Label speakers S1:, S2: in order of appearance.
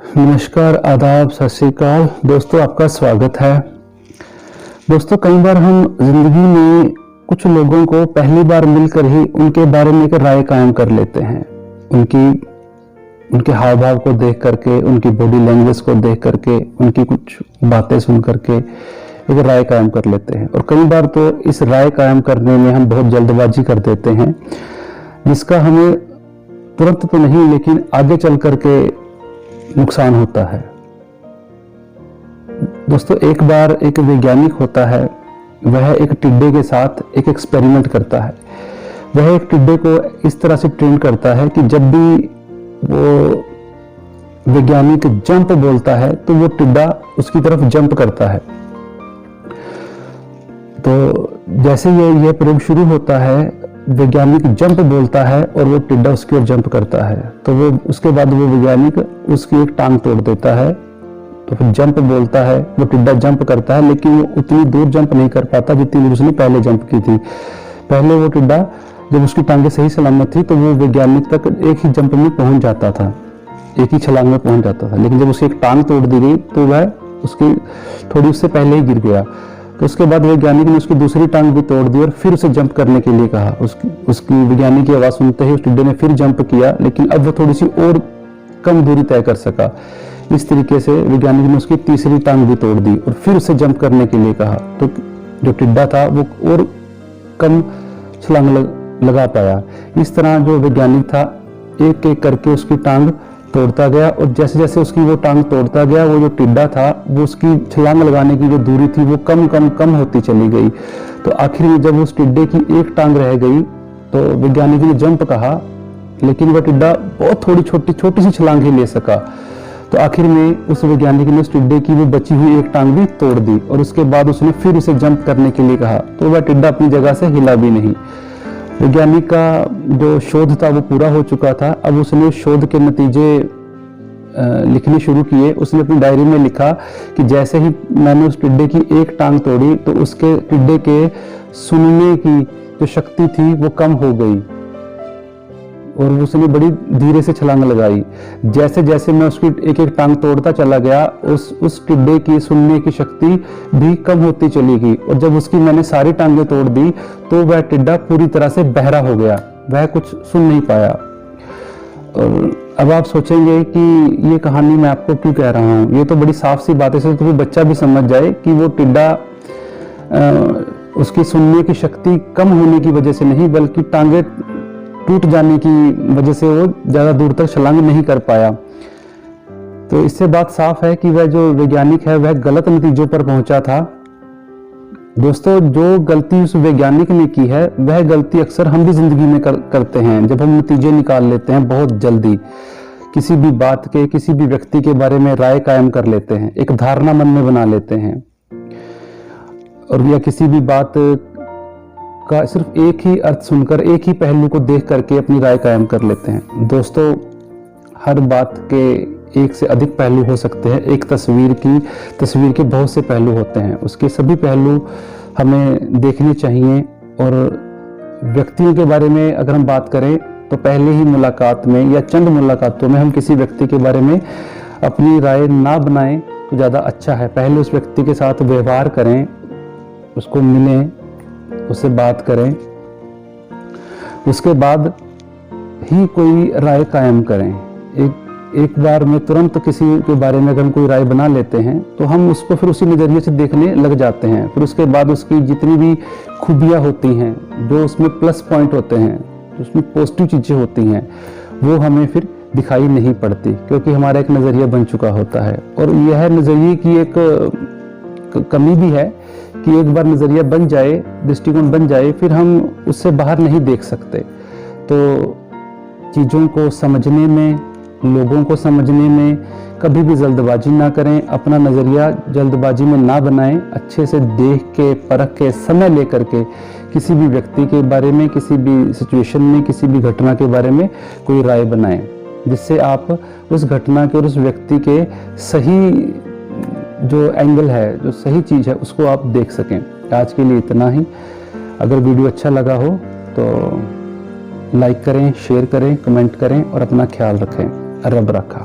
S1: नमस्कार, आदाब, सत श्री अकाल दोस्तों, आपका स्वागत है। दोस्तों, कई बार हम जिंदगी में कुछ लोगों को पहली बार मिलकर ही उनके बारे में एक राय कायम कर लेते हैं। उनके हाव भाव को देख करके, उनकी बॉडी लैंग्वेज को देख करके, उनकी कुछ बातें सुन करके एक राय कायम कर लेते हैं। और कई बार तो इस राय कायम करने में हम बहुत जल्दबाजी कर देते हैं, जिसका हमें तुरंत तो नहीं लेकिन आगे चल करके नुकसान होता है। दोस्तों, एक बार एक वैज्ञानिक होता है, वह एक टिड्डे के साथ एक एक्सपेरिमेंट करता है। वह एक टिड्डे को इस तरह से ट्रेन करता है कि जब भी वो वैज्ञानिक जंप बोलता है तो वो टिड्डा उसकी तरफ जंप करता है। तो जैसे यह प्रयोग शुरू होता है, वैज्ञानिक जंप बोलता है और वो टिड्डा उसकी ओर जंप करता है। तो वो उसके बाद वो वैज्ञानिक उसकी एक टांग तोड़ देता है। तो फिर जंप बोलता है, वो टिड्डा जंप करता है, लेकिन वो उतनी दूर जंप नहीं कर पाता जितनी दूर उसने पहले जंप की थी। पहले वो टिड्डा जब उसकी टांगे सही सलामत थी तो वो वैज्ञानिक तक एक ही जंप में पहुंच जाता था, एक ही छलांग में पहुंच जाता था। लेकिन जब उसकी एक टांग तोड़ दी गई तो वह उसकी थोड़ी उससे पहले ही गिर गया। तो उसके बाद वैज्ञानिक ने उसकी दूसरी टांग भी तोड़ दी और फिर उसे जंप करने के लिए कहा। उसकी वैज्ञानिक की आवाज सुनते ही उस टिड्डे ने फिर जंप किया, लेकिन अब वो थोड़ी सी और कम दूरी तय कर सका। इस तरीके से वैज्ञानिक ने उसकी तीसरी टांग भी तोड़ दी और फिर उसे जंप करने के लिए कहा। तो जो टिड्डा था वो और कम छलांग लगा पाया। इस तरह जो वैज्ञानिक था एक एक करके उसकी टांग तोड़ता गया, और जैसे जैसे उसकी वो टांग तोड़ता गया, वो जो टिड्डा था वो उसकी छलांग लगाने की जो दूरी थी वो कम कम कम होती चली गई। तो आखिर में जब उस टिड्डे की एक टांग रह गई तो वैज्ञानिक ने जंप कहा, लेकिन वह टिड्डा बहुत थोड़ी छोटी सी छलांग ही ले सका। तो आखिर में उस वैज्ञानिक ने उस टिड्डे की वो बची हुई एक टांग भी तोड़ दी और उसके बाद उसने फिर उसे जंप करने के लिए कहा, तो वह टिड्डा अपनी जगह से हिला भी नहीं। वैज्ञानिक का जो शोध था वो पूरा हो चुका था। अब उसने शोध के नतीजे लिखने शुरू किए। उसने अपनी डायरी में लिखा कि जैसे ही मैंने उस टिड्डे की एक टांग तोड़ी तो उसके टिड्डे के सुनने की जो शक्ति थी वो कम हो गई और उसने बड़ी धीरे से छलांग लगाई। जैसे जैसे मैं उसकी एक एक टांग तोड़ता चला गया, उस टिड्डे की सुनने की शक्ति भी कम होती चली गई, और जब उसकी मैंने सारी टांगें तोड़ दी तो वह टिड्डा पूरी तरह से बहरा हो गया, वह कुछ सुन नहीं पाया। और अब आप सोचेंगे कि ये कहानी मैं आपको क्यों कह रहा हूँ, ये तो बड़ी साफ सी बात है, तो बच्चा भी समझ जाए कि वो टिड्डा उसकी सुनने की शक्ति कम होने की वजह से नहीं, बल्कि टांगे टूट जाने की वजह से वो ज्यादा दूर तक छलांग नहीं कर पाया। तो इससे बात साफ है कि वह जो वैज्ञानिक है वह गलत नतीजों पर पहुंचा था। दोस्तों, जो गलती उस वैज्ञानिक ने की है वह गलती अक्सर हम भी जिंदगी में करते हैं, जब हम नतीजे निकाल लेते हैं बहुत जल्दी। किसी भी बात के, किसी भी व्यक्ति के बारे में राय कायम कर लेते हैं, एक धारणा मन में बना लेते हैं, और या किसी भी बात का सिर्फ एक ही अर्थ सुनकर, एक ही पहलू को देख करके अपनी राय कायम कर लेते हैं। दोस्तों, हर बात के एक से अधिक पहलू हो सकते हैं। एक तस्वीर के बहुत से पहलू होते हैं, उसके सभी पहलू हमें देखने चाहिए। और व्यक्तियों के बारे में अगर हम बात करें तो पहले ही मुलाकात में या चंद मुलाकातों में हम किसी व्यक्ति के बारे में अपनी राय ना बनाएं तो ज़्यादा अच्छा है। पहले उस व्यक्ति के साथ व्यवहार करें, उसको मिलें, उससे बात करें, उसके बाद ही कोई राय कायम करें। एक बार में तुरंत किसी के बारे में अगर हम कोई राय बना लेते हैं तो हम उसको फिर उसी नज़रिए से देखने लग जाते हैं। फिर उसके बाद उसकी जितनी भी खूबियाँ होती हैं, जो उसमें प्लस पॉइंट होते हैं, उसमें पॉजिटिव चीज़ें होती हैं, वो हमें फिर दिखाई नहीं पड़ती, क्योंकि हमारा एक नज़रिया बन चुका होता है। और यह नज़रिए की एक कमी भी है कि एक बार नज़रिया बन जाए, दृष्टिकोण बन जाए, फिर हम उससे बाहर नहीं देख सकते। तो चीज़ों को समझने में, लोगों को समझने में कभी भी जल्दबाजी ना करें, अपना नज़रिया जल्दबाजी में ना बनाएं। अच्छे से देख के, परख के, समय लेकर के किसी भी व्यक्ति के बारे में, किसी भी सिचुएशन में, किसी भी घटना के बारे में कोई राय बनाएं, जिससे आप उस घटना के और उस व्यक्ति के सही जो एंगल है, जो सही चीज़ है, उसको आप देख सकें। आज के लिए इतना ही। अगर वीडियो अच्छा लगा हो तो लाइक करें, शेयर करें, कमेंट करें और अपना ख्याल रखें। रब रखा।